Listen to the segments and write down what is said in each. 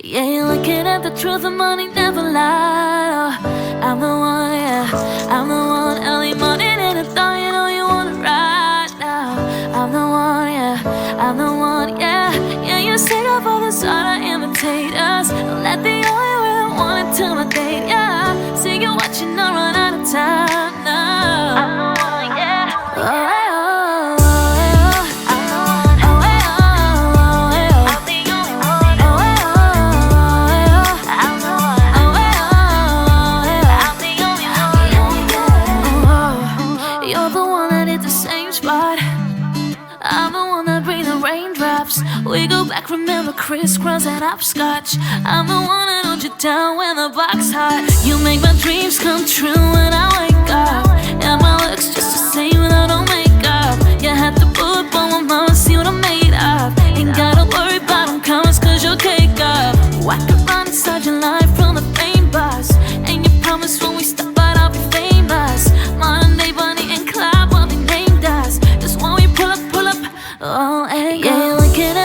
Yeah, you're looking at the truth and money never lie. I'm the one, yeah, I'm the one. Early morning and I thought you know you want it right now. I'm the one, yeah, I'm the one, yeah. Yeah, you're sick of all the sort of imitators. Let the only way I want it to my date, yeah. See you watching, not run out of time now. I'm the one, yeah. Oh, we go back, remember crisscross and hopscotch. I'm the one that holds you down when the box hot. You make my dreams come true when I wake up. And my looks just the same without no makeup. You had to put up on my mama, see what I'm made of. Ain't gotta worry about them comments cause you'll cake up. I could run inside your life from the fame bus. And you promise when we stop out I'll be famous. Modern day Bonnie and Clyde will be named us. Just when we pull up, oh, hey, yeah.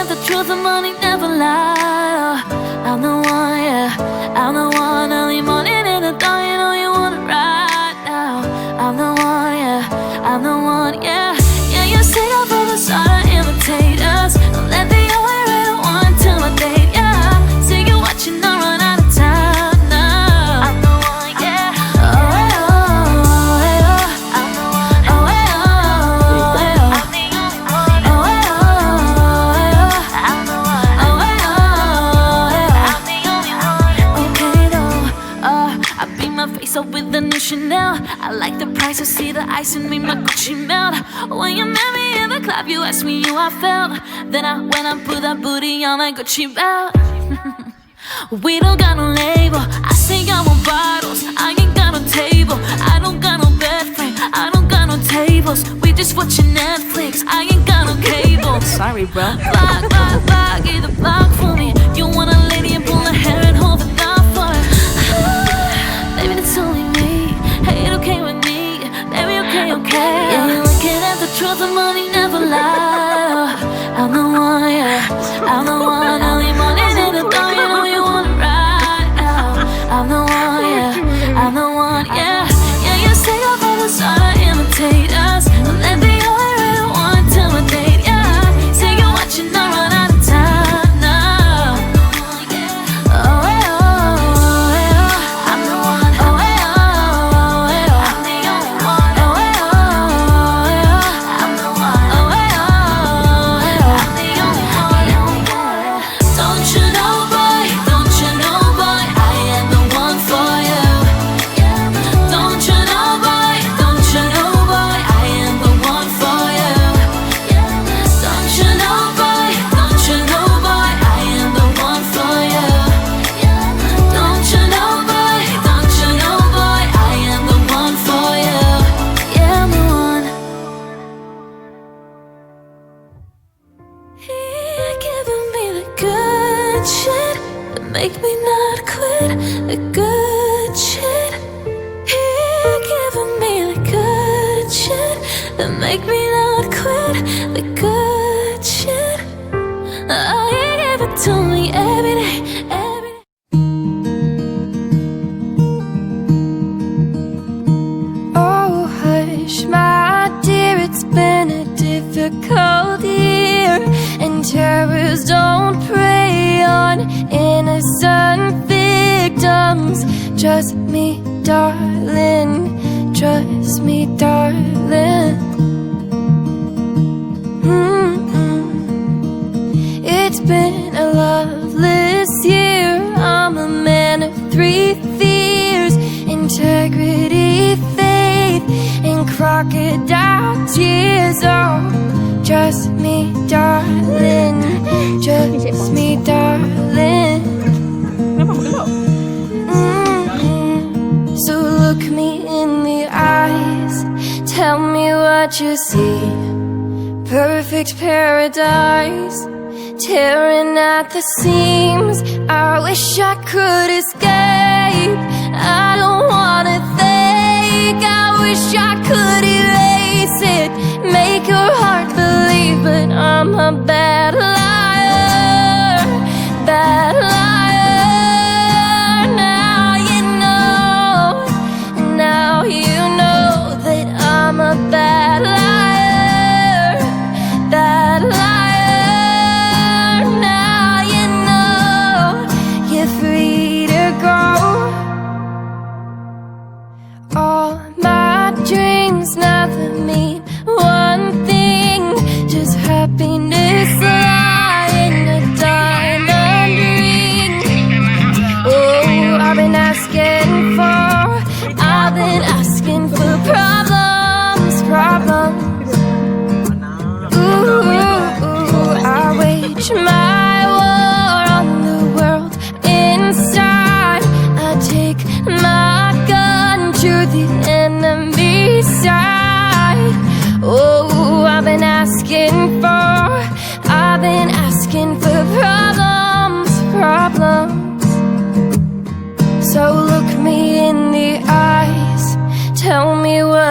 The truth and money never lie. I'm the one, yeah, I'm the one. Early morning and I thought you know you want it right now. I'm the one, yeah, I'm the one, yeah. Yeah, you sick of all the sort of imitators. Let the only way I want to my date, yeah. See you watching, not run out of time now. I'm the one, yeah. Oh, hey, oh, hey, oh. I'm the one, oh, hey, oh, hey, oh. I'm the only one, oh, hey, oh. Face up with the new Chanel. I like the price, I see the ice and make my Gucci melt. When you met me in the club, you asked me how I felt. Then I went and put that booty on that Gucci belt. We don't got no label, I say I want bottles. I ain't got no table, I don't got no bed frame, I don't got no tables. We just watching Netflix, I ain't got no cable. Sorry bro. Block, block, block, get the block for me. You want a lady and pull her hair and hold it down for her. Baby, that's only me. Hey, it okay with me. Baby, okay, okay. Yeah, you're looking at the truth and money never lie. I'm the one, yeah, I'm the one. Early morning and I thought you know you want it right now. I'm the one, yeah, I'm the one, yeah. Yeah, you say off all the sort of imitators. Let the only way I want to my date, yeah. See you watching, not run out of time now. Oh, hey, oh, hey, oh. I'm the one. Oh, hey, oh, hey, oh. I'm the only one. Oh, hey, oh, hey, oh. I'm the one. Oh, hey, oh, hey, oh. I'm the only one. Don't you know, boy? Don't you know, boy? I am the one for you. Don't you know, boy? Don't you know, boy? I am the one for you. Don't you know, boy? Don't you know, boy? I am the one for you. Don't you know, boy? Don't you know, boy? I am the one for you. Yeah, I'm the one. You're giving me the good shit that make me not quit. The good shit. You're giving me the good shit that make me not quit. The good shit. Oh, you give it to me every day, every day. Oh, hush, my dear, it's been a difficult year, and terrors don't prey on innocent victims. Trust me, darling, trust me, darling. It's been a loveless year. I'm a man of three fears: integrity, faith, and crocodile tears. Oh, trust me, darling, trust me, darling. So look me in the eyes, tell me what you see. Perfect paradise, tearing at the seams. I wish I could escape. I don't wanna think. I wish I could erase it, make your heart believe, but I'm a bad liar, bad liar.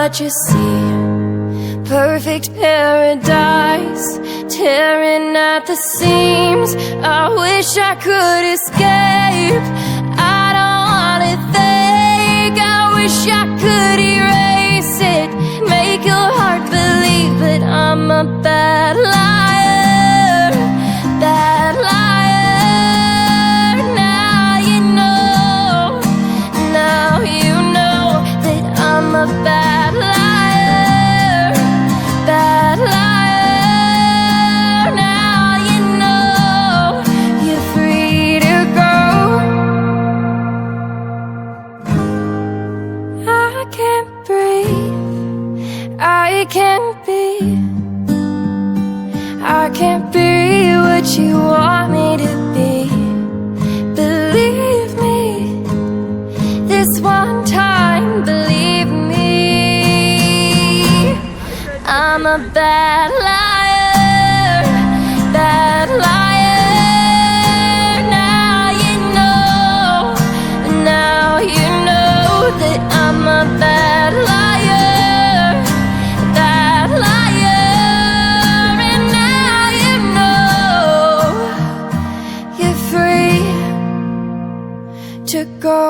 what you see. Perfect paradise, tearing at the seams. I wish I could escape. I don't wanna think. I wish I could erase it, make your heart believe, but I'm a bad liar, bad liar. Now you know, now you know that I'm a bad liar, bad liar. Now you know you're free to go. I can't breathe, I can't be, I can't be what you want me to be. Believe me, this one time, believe me. I'm a bad liar, bad liar. Now you know, now you know that I'm a bad liar, bad liar. And now you know you're free to go.